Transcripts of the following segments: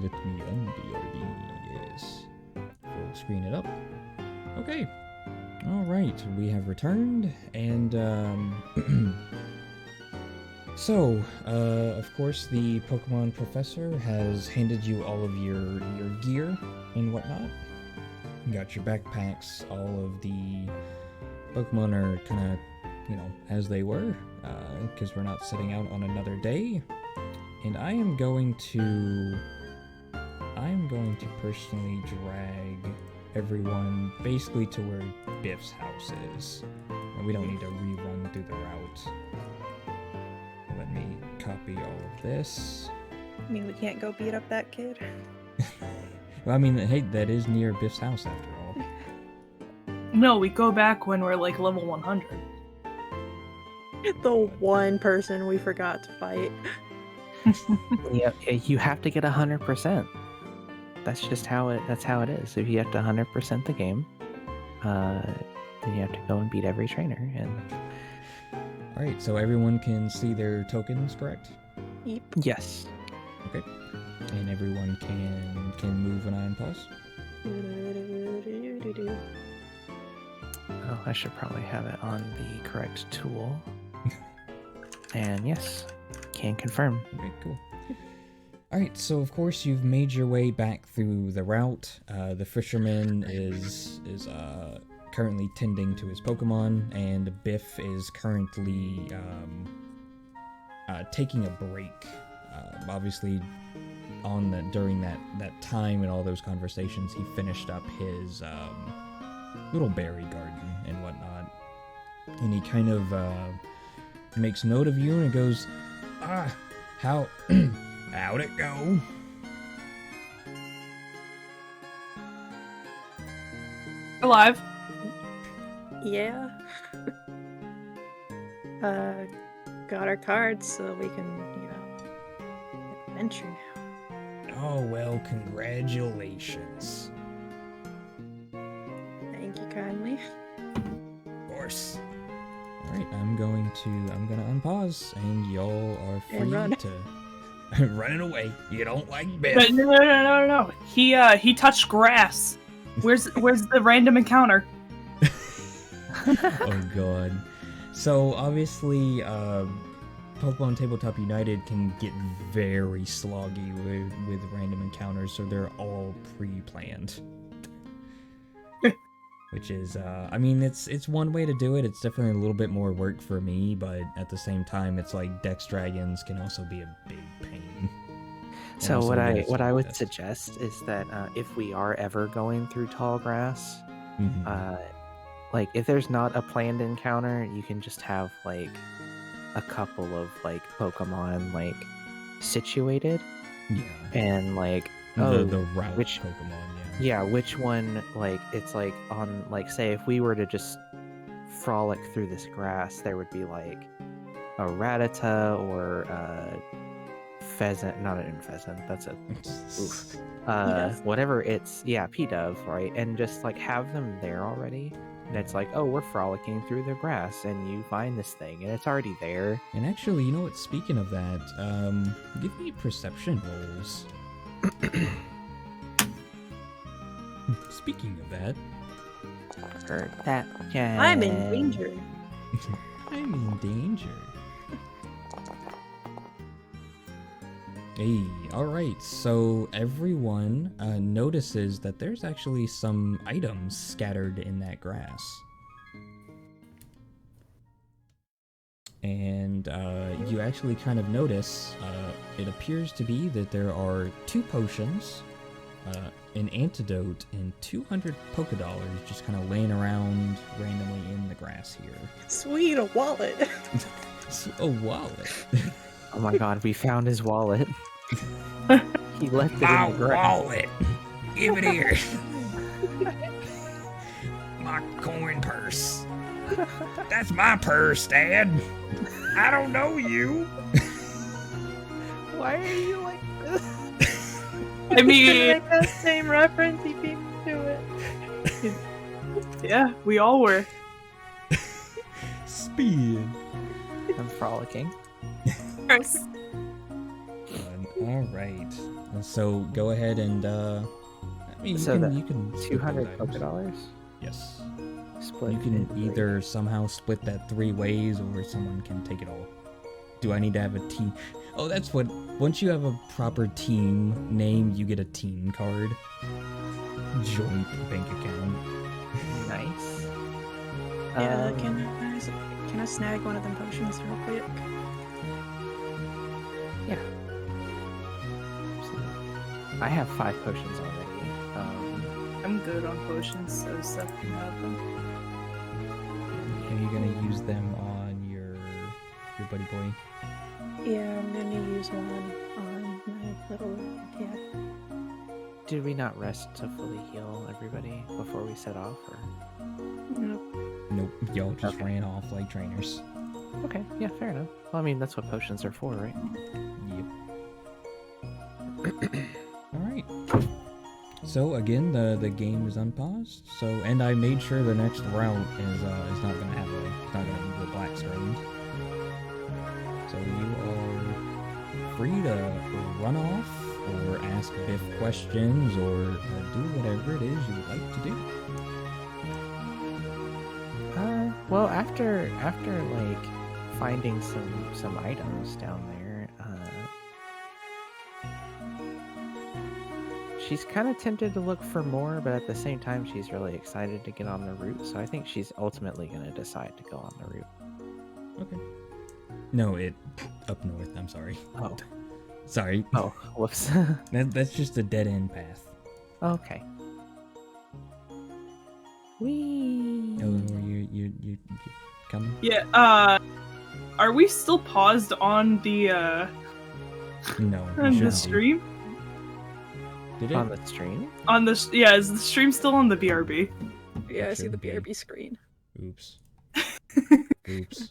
let me unbrb. Yes. Full screen it up. Okay. Alright, we have returned, and, so, of course, the Pokemon Professor has handed you all of your gear and whatnot. You got your backpacks, all of the Pokemon are kind of, as they were, because we're not setting out on another day. And I am going to personally drag everyone basically to where Biff's house is. And we don't need to rerun through the route. Let me copy all of this. I mean, we can't go beat up that kid. Well, I mean, hey, that is near Biff's house after all. No, we go back when we're like level 100. The one person we forgot to fight. Yeah, you have to get 100%. That's just how it is. If you have to 100% the game, then you have to go and beat every trainer. And All right, so everyone can see their tokens, correct? Yep. yes, Okay. And everyone can move an iron pulse. oh, I should probably have it on the correct tool. And yes, can confirm. Okay, cool. All right, so of course you've made your way back through the route. The fisherman is currently tending to his Pokemon, and Biff is currently taking a break. Obviously, during that time and all those conversations, he finished up his little berry garden and whatnot, and he kind of makes note of you and goes, how'd it go? Alive. Yeah. Got our cards so we can, adventure now. Oh, well, congratulations. Thank you kindly. Of course. Alright, I'm gonna unpause, and y'all are free And run. to run it away. You don't like Biff. But no. He touched grass. Where's the random encounter? Oh god. So obviously, Pokemon Tabletop United can get very sloggy with random encounters, so they're all pre-planned. Which is, I mean, it's one way to do it. It's definitely a little bit more work for me, but at the same time, it's like Dex Dragons can also be a big pain. So Also what really I would fast. suggest is that if we are ever going through tall grass, Mhm. like if there's not a planned encounter, you can just have like a couple of like Pokemon like situated Yeah. and like The route which Pokemon, yeah, which one like it's like on like say if we were to just frolic through this grass, there would be like a Rattata or a pheasant, not an pheasant, that's a oof. Yes. Whatever it's P-Dove, right? And just like have them there already. And it's like, oh, we're frolicking through the grass and you find this thing and it's already there. And actually, you know what? Speaking of that, give me perception rolls. Speaking of that, Or that I'm in danger. I'm in danger. Hey, alright, so everyone notices that there's actually some items scattered in that grass. And you actually kind of notice, it appears to be that there are 2 potions, an antidote, and 200 Pokédollars just kind of laying around randomly in the grass here. Sweet, a wallet. It's a wallet. Oh my god, we found his wallet. He left it My in the grass. wallet! Give it here! My coin purse. That's my purse, Dad. I don't know you. Why are you like this? I mean, Like that same reference, he beat me to it. yeah, we all were. Speed. I'm frolicking. Gross. All right. So go ahead and I mean, So you can split 200 those polka items. dollars? Yes. Split You can in three. either somehow split that 3 ways, or someone can take it all. Do I need to have a team? Oh, that's what. Once you have a proper team name, you get a team card. Joint bank account. Nice. Yeah, can I snag one of them potions real quick? Yeah. I have 5 potions already. I'm good on potions, so Seth can have them. Are you gonna use them on your buddy boy? Yeah, I'm gonna use one on my little cat. Did we not rest to fully heal everybody before we set off? Or? Nope. Nope. Y'all just Okay. ran off like trainers. Okay, yeah, fair enough. Well, I mean, that's what potions are for, right? Yep. Alright. So again, the game is unpaused. So, and I made sure the next route is not gonna have it's not gonna be the black screen. So you are free to run off or ask Biff questions or do whatever it is you would like to do. Well, after like finding some items down there, she's kind of tempted to look for more, but at the same time, she's really excited to get on the route. So I think she's ultimately going to decide to go on the route. Okay. No, up north. I'm sorry. Oh, Sorry. oh, whoops. That's just a dead end path. Okay. Whee! Oh, you coming? Yeah, are we still paused on the No. you on should the be. stream? Did it? On the stream? On the yeah, is the stream still on the BRB? Yeah, I see the Should be. BRB screen. Oops. Oops.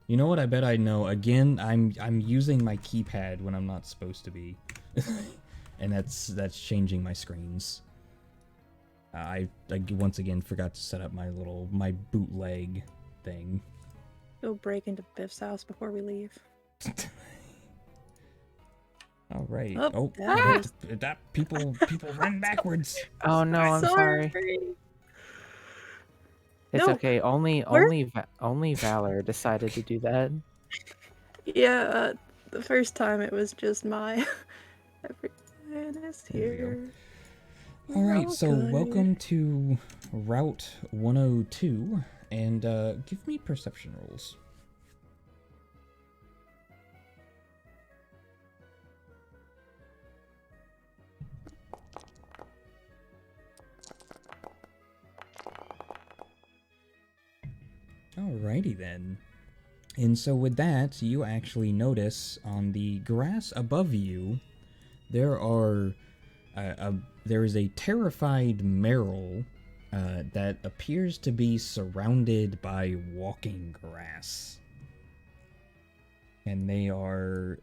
You know what? I bet I know. Again, I'm using my keypad when I'm not supposed to be, and that's changing my screens. I once again forgot to set up my bootleg thing. Go break into Biff's house before we leave. All right. Oh, Oh, that that people run backwards. Oh no, I'm sorry. It's No, okay. Only Valor decided to do that. Yeah, the first time it was just my. Everyone is There we go. here. All right. Oh, So good. welcome to Route 102, and give me perception rolls. Alrighty then. And so with that, you actually notice on the grass above you, there is a terrified Merrill that appears to be surrounded by walking grass. And they are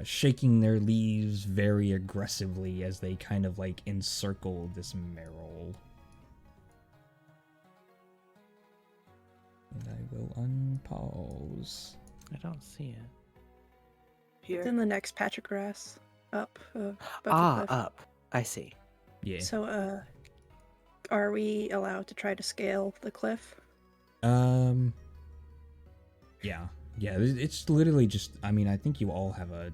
shaking their leaves very aggressively as they kind of like encircle this Merrill. And I will unpause. I don't see it. It's Here. in the next patch of grass. Up. Above the Ah, cliff. up. I see. Yeah. So, are we allowed to try to scale the cliff? Yeah. Yeah, it's literally just, I mean, I think you all have a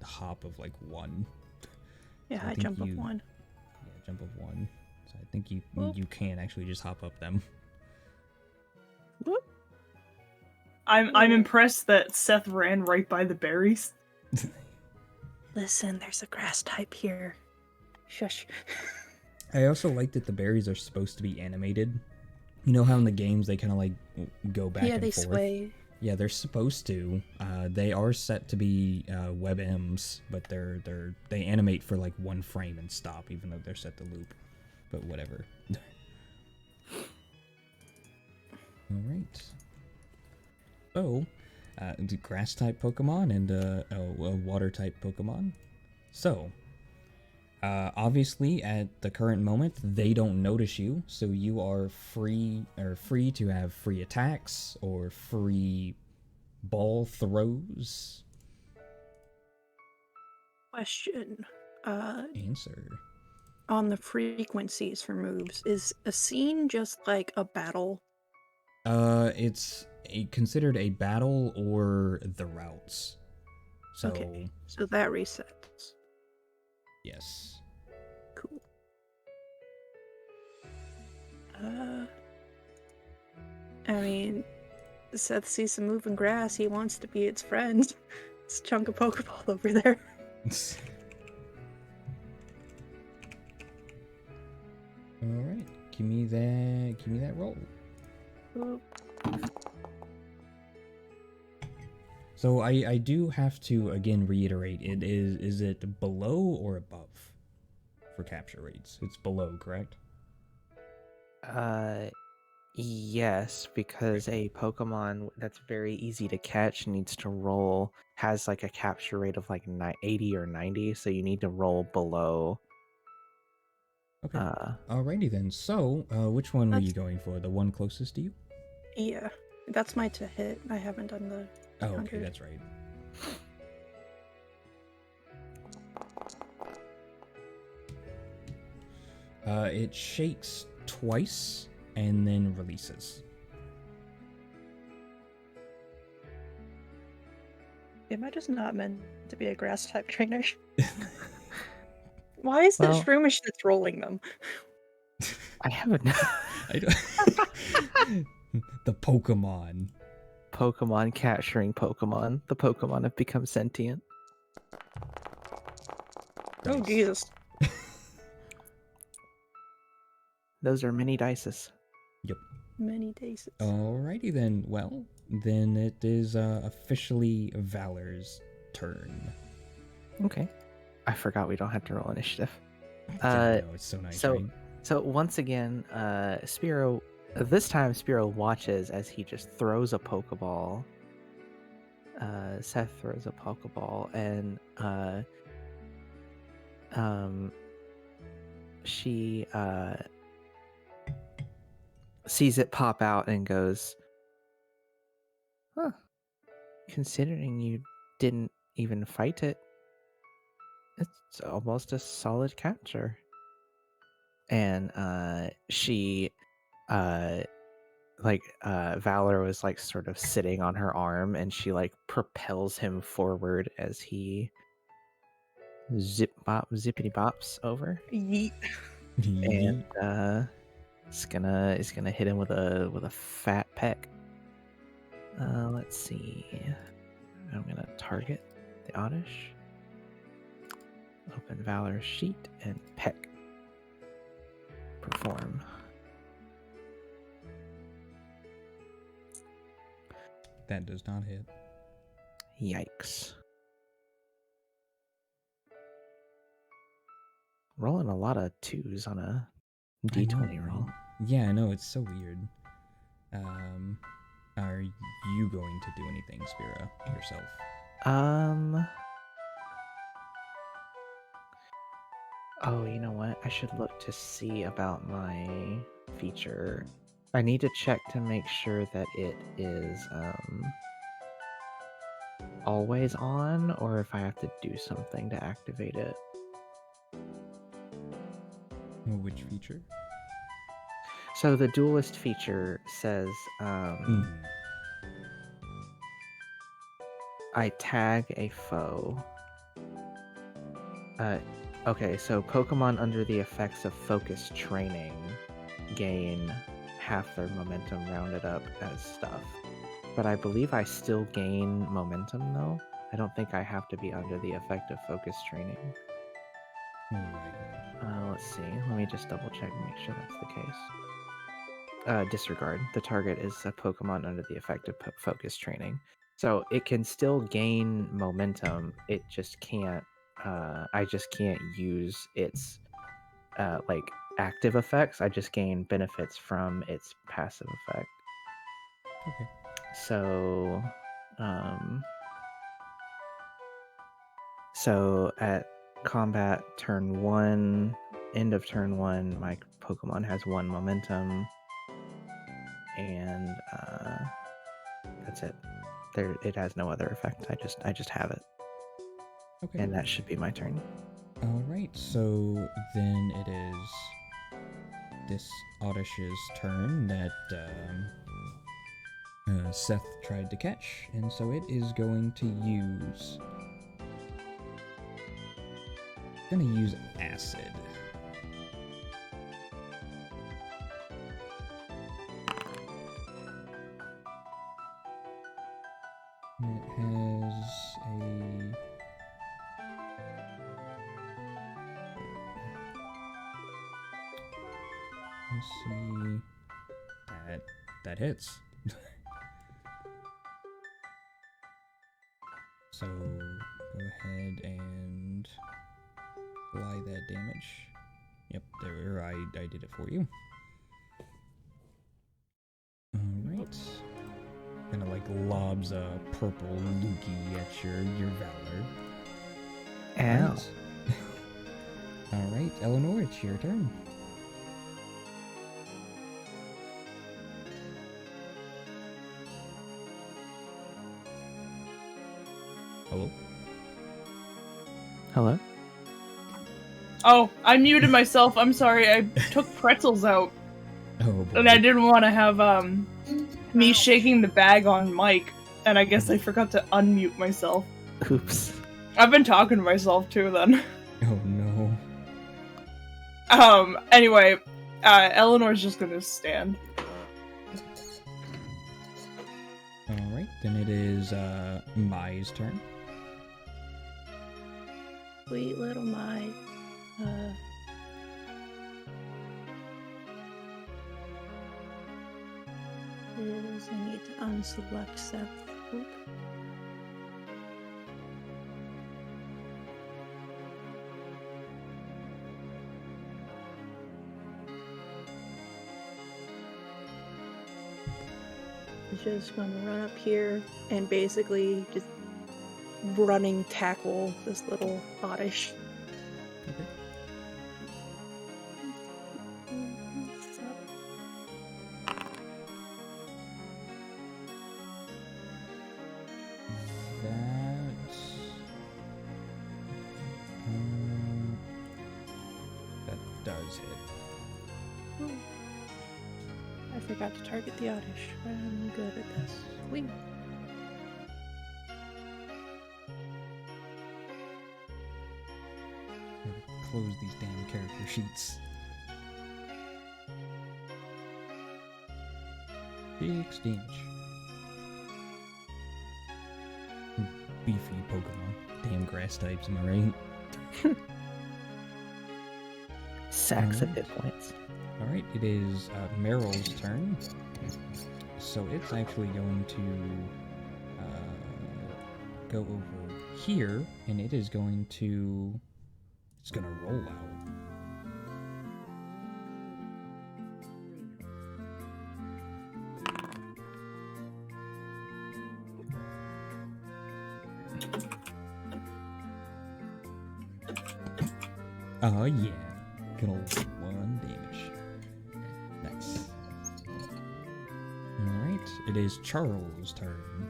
hop of like 1. Yeah, So I I think jump you- up 1. Yeah, jump of 1. So I think you Whoop. you can actually just hop up them. Whoop. I'm impressed that Seth ran right by the berries. Listen, there's a grass type here. Shush. I also like that the berries are supposed to be animated. You know how in the games they kind of like go back Yeah, and they forth? sway. Yeah, they're supposed to. They are set to be WebMs, but they animate for like 1 frame and stop, even though they're set to loop. But whatever. All right. So, the grass type Pokemon and a water type Pokemon. So, obviously, at the current moment, they don't notice you, so you are free to have free attacks or free ball throws. Question. Answer. On the frequencies for moves, is a scene just like a battle? It's considered a battle or the routes. So, Okay, so that resets. yes. Cool. I mean, Seth sees some moving grass. He wants to be its friend. It's a chunk of Pokeball over there. All right, give me that roll. Ooh. So I do have to again reiterate, is it below or above for capture rates? It's below, correct? Yes, because a Pokemon that's very easy to catch needs to roll has like a capture rate of like 80 or 90, so you need to roll below. Okay. Alrighty then. So, which one were you going for? The one closest to you? Yeah, that's my to hit. I haven't done the. Oh, okay, 100. that's right. It shakes twice and then releases. Am I just not meant to be a grass type trainer? Why is Well- that Shroomish that's rolling them? I haven't. I don't... The Pokemon. Pokemon capturing Pokemon. The Pokemon have become sentient. Oh, Dice. Jesus. Those are mini dices. Yep. Many days. Alrighty then. Well, then it is officially Valor's turn. Okay. I forgot we don't have to roll initiative. Yeah, no, it's so nice, right? So once again, Spiro. This time, Spiro watches as he just throws a Pokeball. Seth throws a Pokeball, and she sees it pop out and goes, "Huh. Considering you didn't even fight it, it's almost a solid capture." And she Valor was like sort of sitting on her arm, and she like propels him forward as he zippity bops over, Yeet. and it's gonna hit him with a fat peck. Let's see. I'm gonna target the Oddish. Open Valor's sheet and peck. Perform. That does not hit. Yikes. Rolling a lot of 2s on a D20 roll. Yeah, I know, it's so weird. Are you going to do anything, Spira, yourself? Oh, you know what? I should look to see about my feature. I need to check to make sure that it is always on, or if I have to do something to activate it. Which feature? So the duelist feature says I tag a foe. Okay, so Pokemon under the effects of focus training gain half their momentum rounded up as stuff. But I believe I still gain momentum though. I don't think I have to be under the effect of focus training. Right. Let's see. Let me just double check and make sure that's the case. Disregard. The target is a Pokemon under the effect of focus training. So it can still gain momentum. It just can't. I just can't use its like active effects. I just gain benefits from its passive effect. Okay. So at combat turn 1, end of turn 1, my Pokemon has 1 momentum, and that's it. It has no other effect. I just have it. Okay. And that should be my turn. Alright, so then it is this Oddish's turn that Seth tried to catch, and so it is going to use... acid. And it has a... Let's see... That hits. So, go ahead and apply that damage. Yep, there, I did it for you. Alright. Kinda like lobs a purple loogie at your valor. Ow. Right. Alright, Eleanor, it's your turn. Hello? Hello? Oh, I muted myself. I'm sorry. I took pretzels out, Oh boy. and I didn't want to have me shaking the bag on mic, and I guess I forgot to unmute myself. Oops. I've been talking to myself too then. Oh no. Anyway, Eleanor's just gonna stand. Alright, then it is Mai's turn. Sweet little Mai. I need to unselect Seth. Oop. He's just gonna run up here and basically just running tackle this little Oddish. Okay. That does hit. Oh. I forgot to target the Oddish. I'm good at this. Wing. Gotta close these damn character sheets. 6 damage. Beefy Pokemon. Damn grass types, am I right? Sacks of hit points. Alright, it is Meryl's turn. So it's actually going to go over here, and it is going to... It's gonna roll out. Oh yeah, good old 1 damage. Nice. Alright, it is Charles' turn.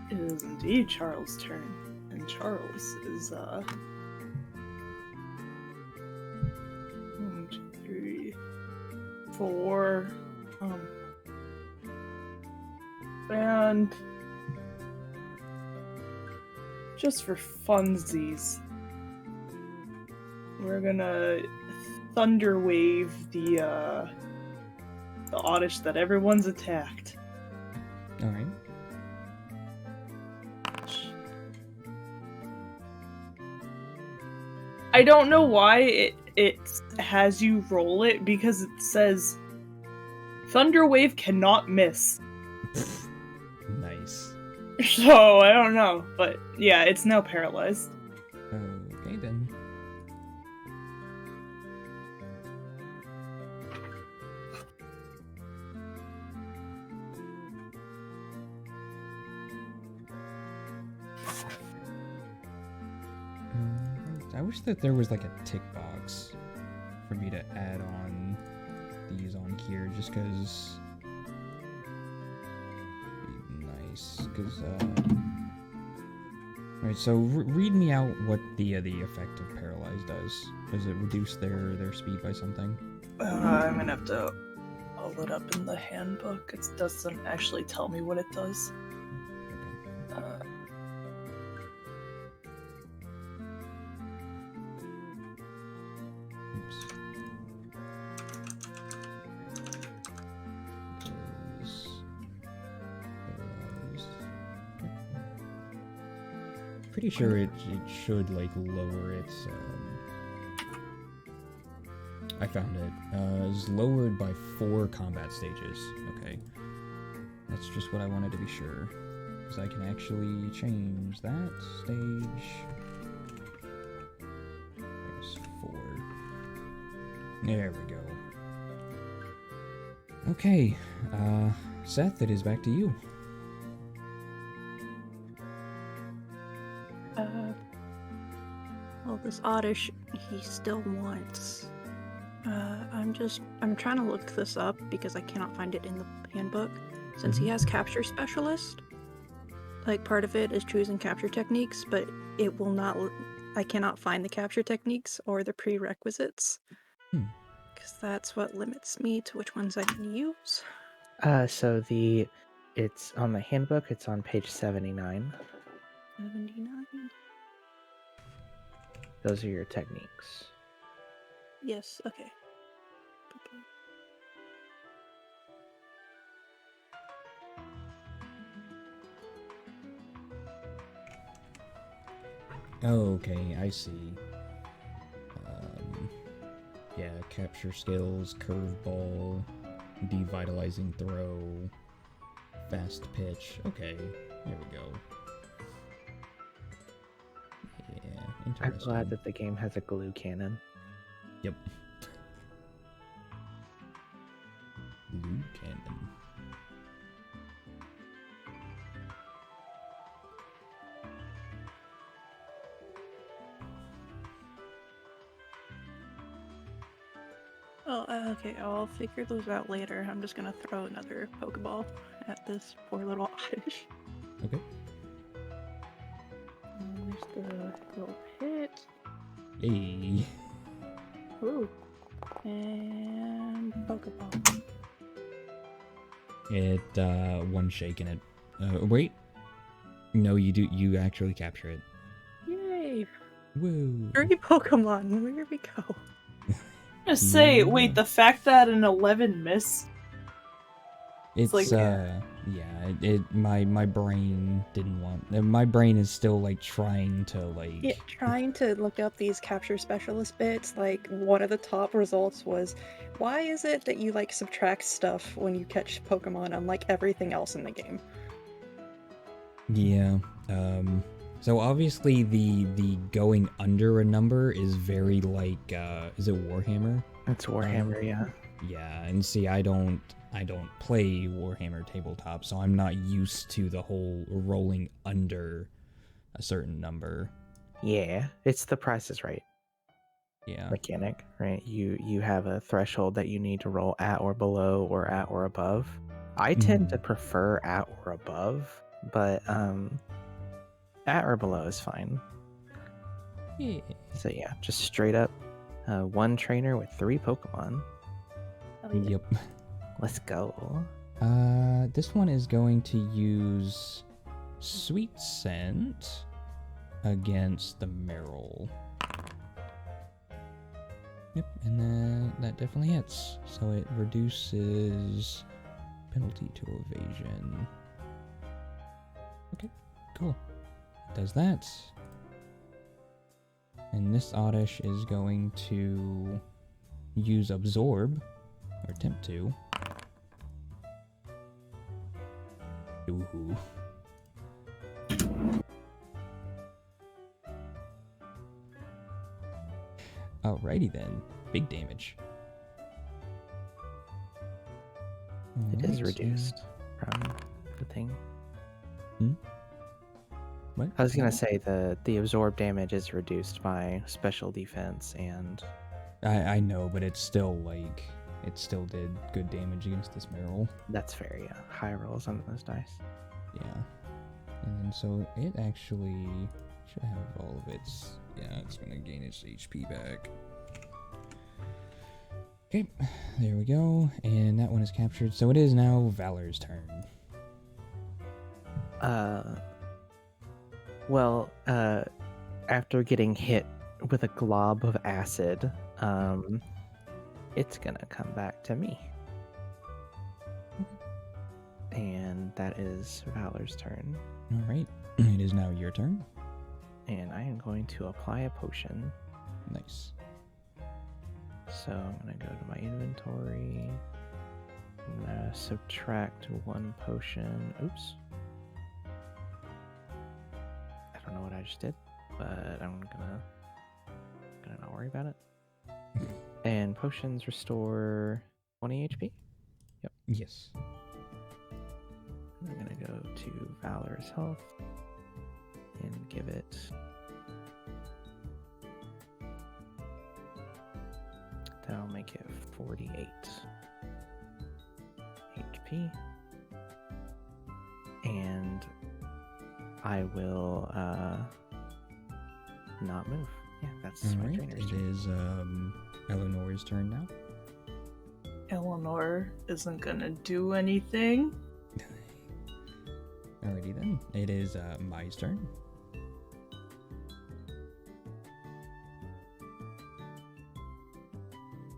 It is indeed Charles' turn, and Charles is 1, 2, 3, 4, and just for funsies, we're gonna thunder wave the Oddish that everyone's attacked. Alright. I don't know why it has you roll it, because it says Thunder Wave cannot miss. Nice. So I don't know, but yeah, it's now paralyzed. Okay then. I wish that there was like a tick box for me to add on these on here, just because nice, because Alright, so read me out what the effect of paralyze does. Does it reduce their speed by something? I'm gonna have to pull it up in the handbook. It doesn't actually tell me what it does. Oops. Pretty sure it should like lower its. I found it. Is lowered by 4 combat stages. Okay, that's just what I wanted to be sure, because I can actually change that stage. There's 4. There we go. Okay, Seth, it is back to you. Well, this Oddish, he still wants. I'm trying to look this up because I cannot find it in the handbook. Since he has capture specialist, like part of it is choosing capture techniques, but it will not. I cannot find the capture techniques or the prerequisites, because that's what limits me to which ones I can use. So it's on the handbook. It's on page 79. 79. Those are your techniques. Yes. Okay. Okay, I see. Yeah, capture skills, curveball, devitalizing throw, fast pitch. Okay, there we go. Yeah, I'm interesting. glad that the game has a glue cannon. Yep. Glue cannon. Oh, okay. I'll figure those out later. I'm just gonna throw another Pokeball at this poor little Oddish. Okay. Where's the little hit? Hey. Ooh. And Pokeball. It, one shake and it. Wait. No, you do. You actually capture it. Yay! Woo. 3 Pokemon. Where we go? Just say, Yeah. wait, the fact that an 11 missed. It's like- yeah. My brain didn't want. My brain is still like trying to like. Yeah, trying to look up these capture specialist bits, like one of the top results was, why is it that you like subtract stuff when you catch Pokemon unlike everything else in the game? Yeah. So obviously the going under a number is very like is it Warhammer? It's Warhammer, yeah. Yeah, and see I don't play Warhammer tabletop, so I'm not used to the whole rolling under a certain number. Yeah, it's the Price is Right Yeah. mechanic, right? You have a threshold that you need to roll at or below or at or above. I tend to prefer at or above, but at or below is fine. Yeah. So yeah, just straight up 1 trainer with 3 Pokemon. Oh, yeah. Yep. Let's go. This one is going to use Sweet Scent against the Meryl. Yep, and then that definitely hits. So it reduces penalty to evasion. Okay, cool. It does that. And this Oddish is going to use Absorb, or attempt to. Ooh. Alrighty then. Big damage. It is Alright, so- reduced from the thing. What? I was gonna say the absorb damage is reduced by special defense and I know, but it's still like it still did good damage against this Meryl. that's fair, yeah. High rolls on those dice. Yeah. And then so it actually Should have all of its... Yeah, it's gonna gain its HP back. Okay, there we go. And that one is captured. So it is now Valor's turn. Well, after getting hit with a glob of acid, it's gonna come back to me. And that is Valor's turn. Alright, it is now your turn. And I am going to apply a potion. Nice. So I'm gonna go to my inventory. I'm gonna subtract 1 potion. Oops. I don't know what I just did, but I'm gonna not worry about it. And potions restore 20 HP. Yep. Yes. I'm gonna go to Valor's health and give it. That'll make it 48 HP. And I will not move. Yeah, that's my Alright, trainer's it turn. is Eleanor's turn now. Eleanor isn't gonna do anything. Alrighty then. It is Mai's turn.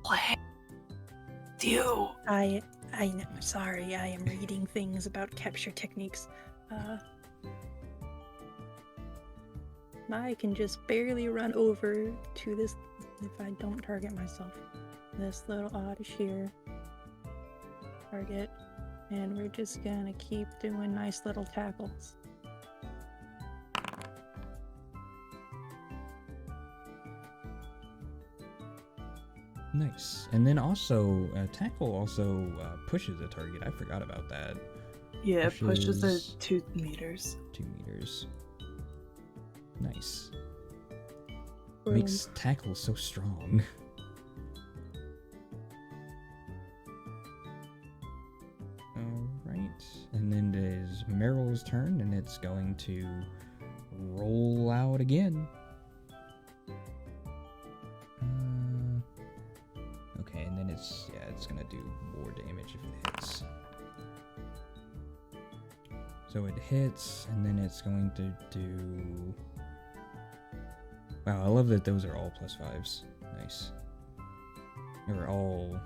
What? You. I know. Sorry, I am reading things about capture techniques. I can just barely run over to this if I don't target myself. This little Oddish here. Target. And we're just gonna keep doing nice little tackles. Nice. And then also, tackle also pushes a target. I forgot about that. Yeah, it pushes Pushes- it 2 meters. 2 meters. Nice. Boom. Makes tackle so strong. Alright. And then it is Meryl's turn, and it's going to roll out again. Okay, and then it's gonna do more damage if it hits. So it hits, and then it's going to do... Wow, I love that those are all +5s. Nice. They were all,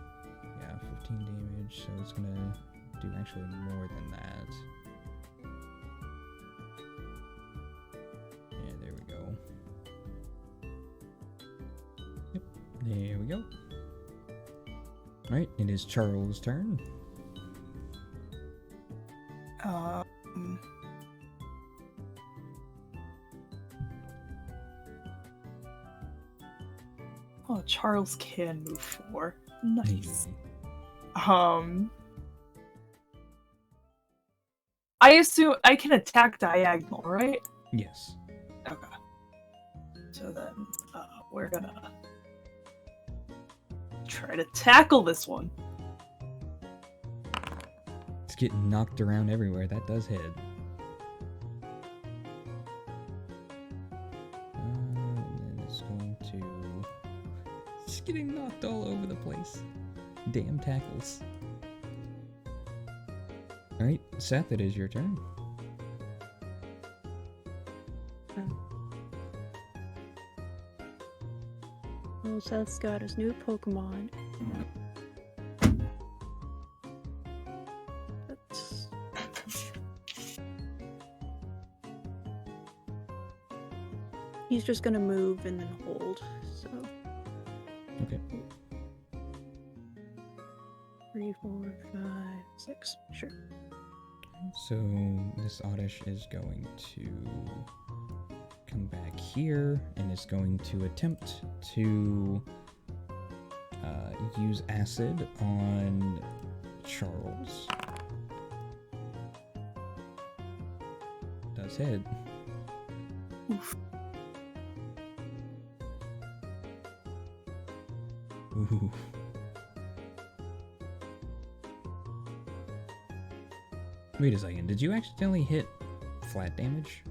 15 damage, so it's gonna do actually more than that. Yeah, there we go. Yep, there we go. Alright, it is Charles' turn. Oh, Charles can move 4. Nice. Hey. I assume I can attack diagonal, right? Yes. Okay. So then, we're gonna try to tackle this one. It's getting knocked around everywhere. That does hit. And then it's going to... It's getting knocked all over the place. Damn tackles. Alright, Seth, it is your turn. Well, Seth's got his new Pokemon. That's... He's just gonna move and then hold, so... Okay. 3, 4, 5, 6. Sure. So this Oddish is going to come back here and is going to attempt to use acid on Charles. Does hit. Oof. Ooh. Wait a second, did you accidentally hit flat damage?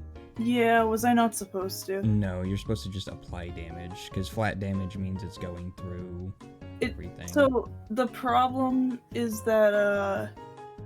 Yeah, was I not supposed to? No, you're supposed to just apply damage, because flat damage means it's going through everything. So the problem is that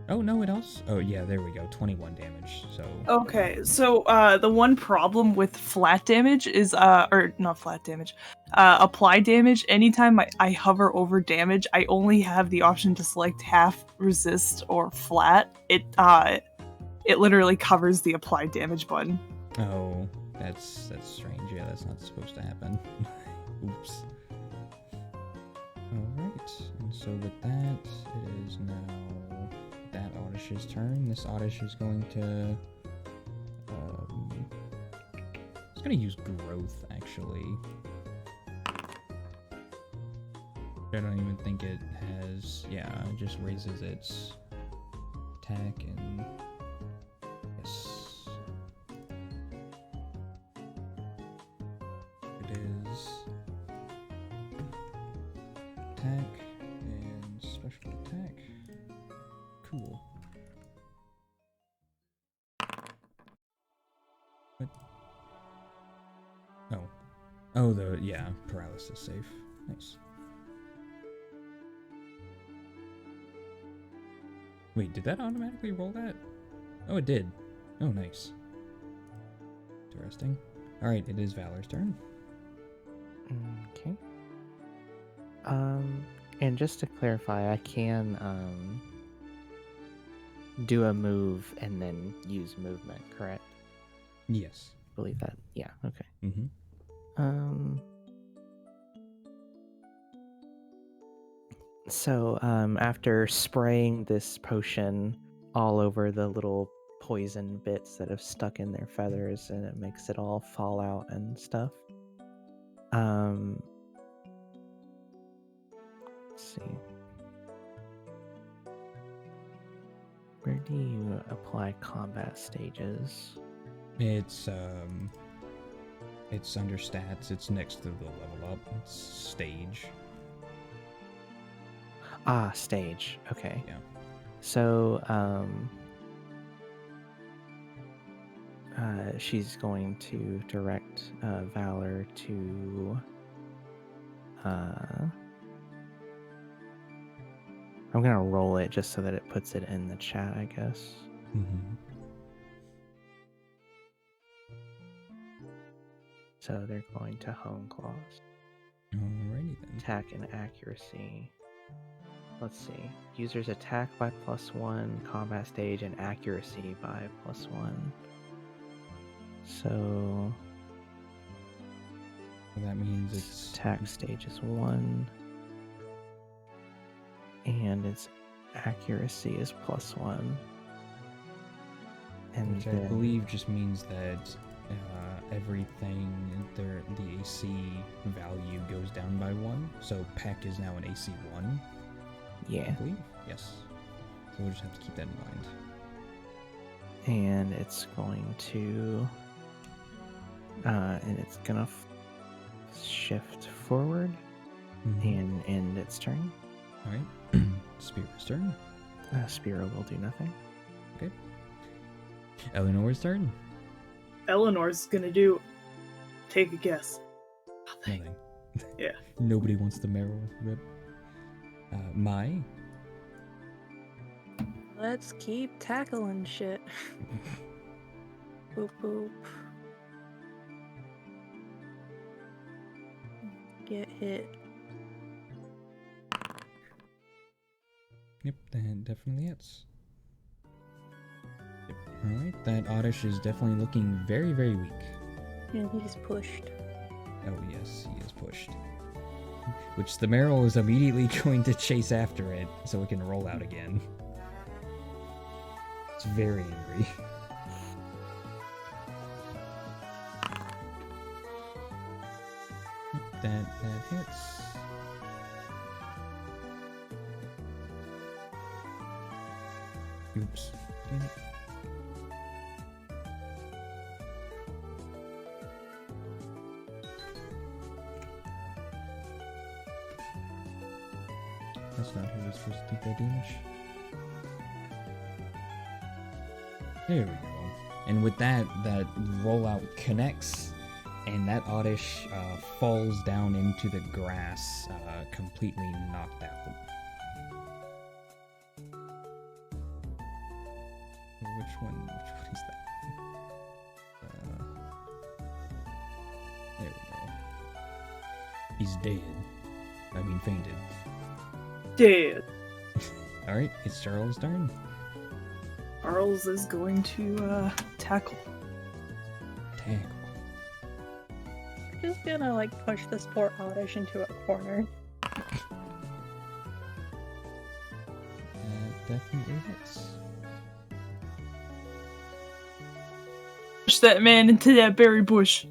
Oh, no, it also... Oh, yeah, there we go. 21 damage, so... okay, so the one problem with flat damage is or not flat damage, apply damage. Anytime I hover over damage, I only have the option to select half, resist, or flat. It literally covers the apply damage button. Oh, that's strange. Yeah, that's not supposed to happen. Oops. Alright, and so with that, it is now that Oddish's turn. This Oddish is going to... it's going to use growth, actually. I don't even think it has... Yeah, it just raises its attack and... Yes. It is... Attack and special attack. Cool. What? Oh. Oh, yeah, paralysis save. Nice. Wait, did that automatically roll that? Oh, it did. Oh, nice. Interesting. Alright, it is Valor's turn. Okay. And just to clarify, I can do a move and then use movement, correct? Yes. Believe that. Yeah, okay. Mm-hmm. So after spraying this potion all over the little poison bits that have stuck in their feathers, and it makes it all fall out and stuff. Let's see. Where do you apply combat stages? It's under stats. It's next to the level up. It's stage. Ah, stage. Okay. Yeah. So, she's going to direct Valor to. I'm gonna roll it just so that it puts it in the chat, I guess. Mm-hmm. So they're going to hone claws. Alrighty then. Attack and accuracy. Let's see. Users attack by +1, combat stage, and accuracy by +1. So that means it's attack stage is 1, and its accuracy is +1. And which I then, believe just means that everything, the AC value goes down by 1. So Peck is now an AC 1. I yeah, believe. Yes. So we'll just have to keep that in mind. and it's going to, and it's gonna shift forward and end its turn. Alright. Spirit's turn. Spiro will do nothing. Okay. Eleanor's turn. Eleanor's gonna do. Take a guess. Nothing. Yeah. Nobody wants the marrow rip. Mai. Let's keep tackling shit. Boop boop. Get hit. Yep, that definitely hits. Yep. Alright, that Oddish is definitely looking very, very weak. And he's pushed. Oh yes, he is pushed. Which the Merrill is immediately going to chase after it so it can roll out again. It's very angry. That hits. Oops. Damn it. That's not who was supposed to take that damage. There we go. And with that rollout connects, and that Oddish falls down into the grass, completely knocked out. Which one is that? There we go. He's dead. I mean, fainted. Dead. Alright, it's Charles' turn. Charles is going to tackle. Tackle. I'm just gonna like push this poor Oddish into a corner. Definitely hits. Push that man into that berry bush.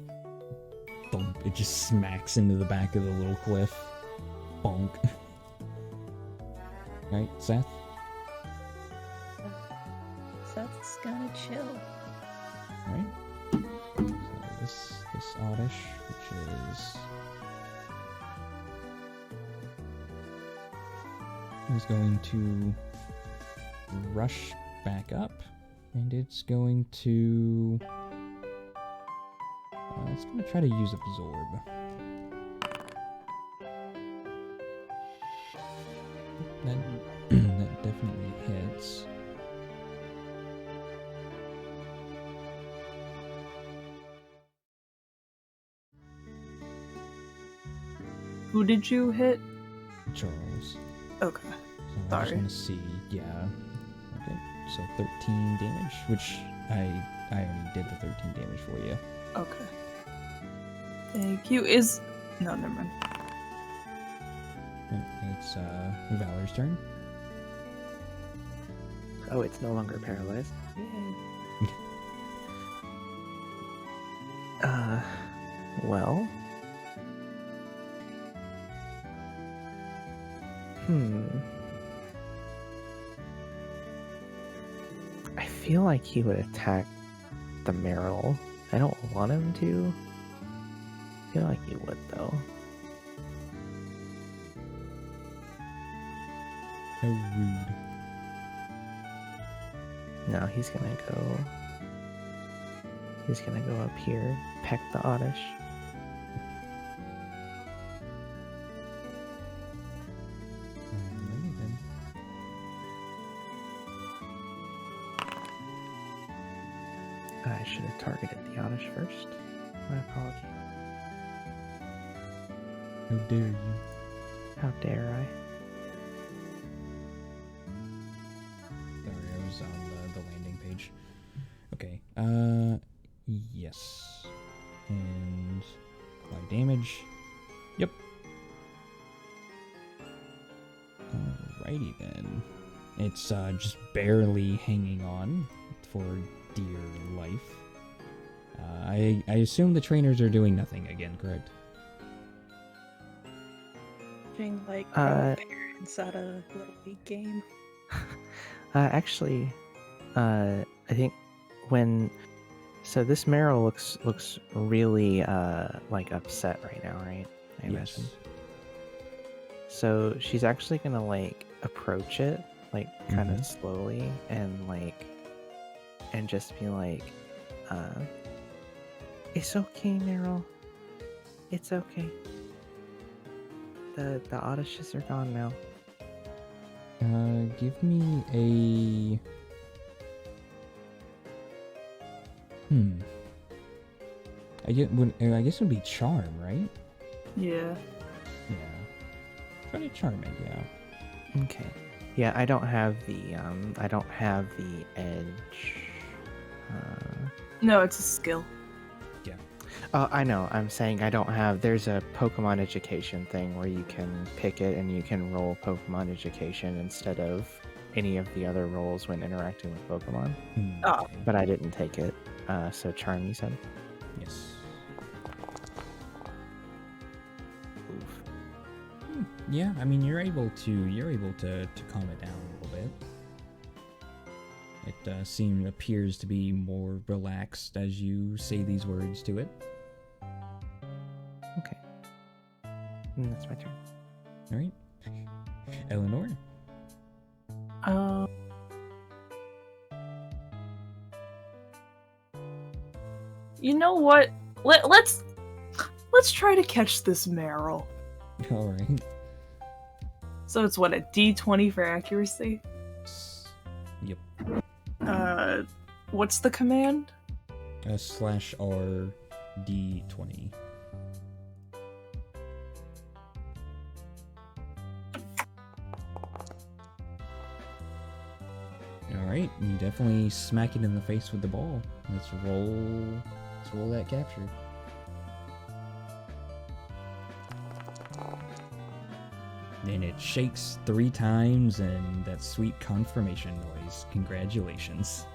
Thump. It just smacks into the back of the little cliff. Bonk. Alright, Seth. Seth's gonna chill. Alright. So this Oddish, which is... is going to rush back up, and it's going to... it's going to try to use Absorb. That definitely hits. Who did you hit? Charles. Okay. So I Sorry. just want to see, yeah. Okay, so 13 damage, which I already did the 13 damage for you. Okay. Thank you. No, never mind. And it's Valor's turn. Oh, it's no longer paralyzed. Yay. Well. I feel like he would attack the Merrill. I don't want him to. I feel like he would, though. How rude. No, he's gonna go. He's gonna go up here, peck the Oddish. Alrighty then. I should have targeted the Oddish first. My apologies. How dare you? How dare I? Sorry, I was on the landing page. Okay, yes. And apply damage. Yep. Alrighty then. It's just barely hanging on for dear life. I assume the trainers are doing nothing again, correct? Doing like Uh, parents at a Little League game. Actually, I think when so this Merrill looks really like upset right now, right? I Yes. imagine. So she's actually gonna like approach it like kind of slowly and just be like, "It's okay, Merrill. It's okay. The Oddishes are gone now." Give me a... I guess it would be charm, right? Yeah. Yeah. Try to charm it, yeah. Okay. Yeah, I don't have the edge. No, it's a skill. Oh, I know. I'm saying I don't have. There's a Pokemon education thing where you can pick it and you can roll Pokemon education instead of any of the other rolls when interacting with Pokemon. Oh. Okay. But I didn't take it. So charm, you said? Yes. Oof. Yeah, I mean you're able to calm it down a little bit. It appears to be more relaxed as you say these words to it. Okay. And that's my turn. All right, Eleanor. You know what? Let's try to catch this Meryl. All right. So it's what, a D20 for accuracy? Yep. What's the command? /R D20. Alright, you definitely smack it in the face with the ball. Let's roll that capture. And it shakes 3 times, and that sweet confirmation noise. Congratulations.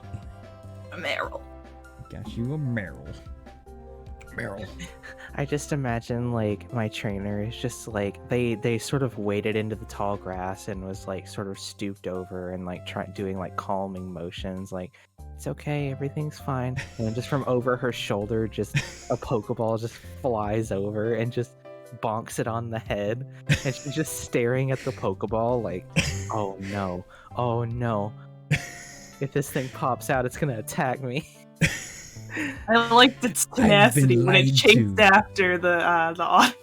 Meryl. Got you a Meryl. Meryl. I just imagine like my trainer is just like they sort of waded into the tall grass and was like sort of stooped over and like doing like calming motions, like it's okay, everything's fine. And then just from over her shoulder, just a Pokeball just flies over and just bonks it on the head, and she's just staring at the Pokeball like, oh no, if this thing pops out, it's gonna attack me. I liked its tenacity when it chased after the Oddish.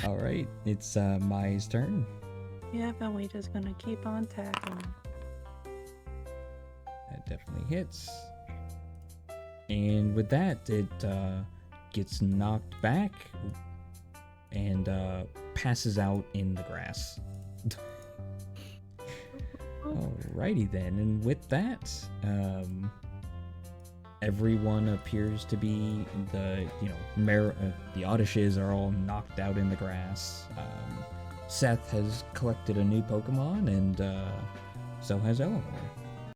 Alright, it's Mai's turn. Yeah, but we just gonna keep on tackling. That definitely hits. And with that, it gets knocked back and passes out in the grass. Alrighty then, and with that, everyone appears to be the Oddishes are all knocked out in the grass. Seth has collected a new Pokemon, and so has Eleanor.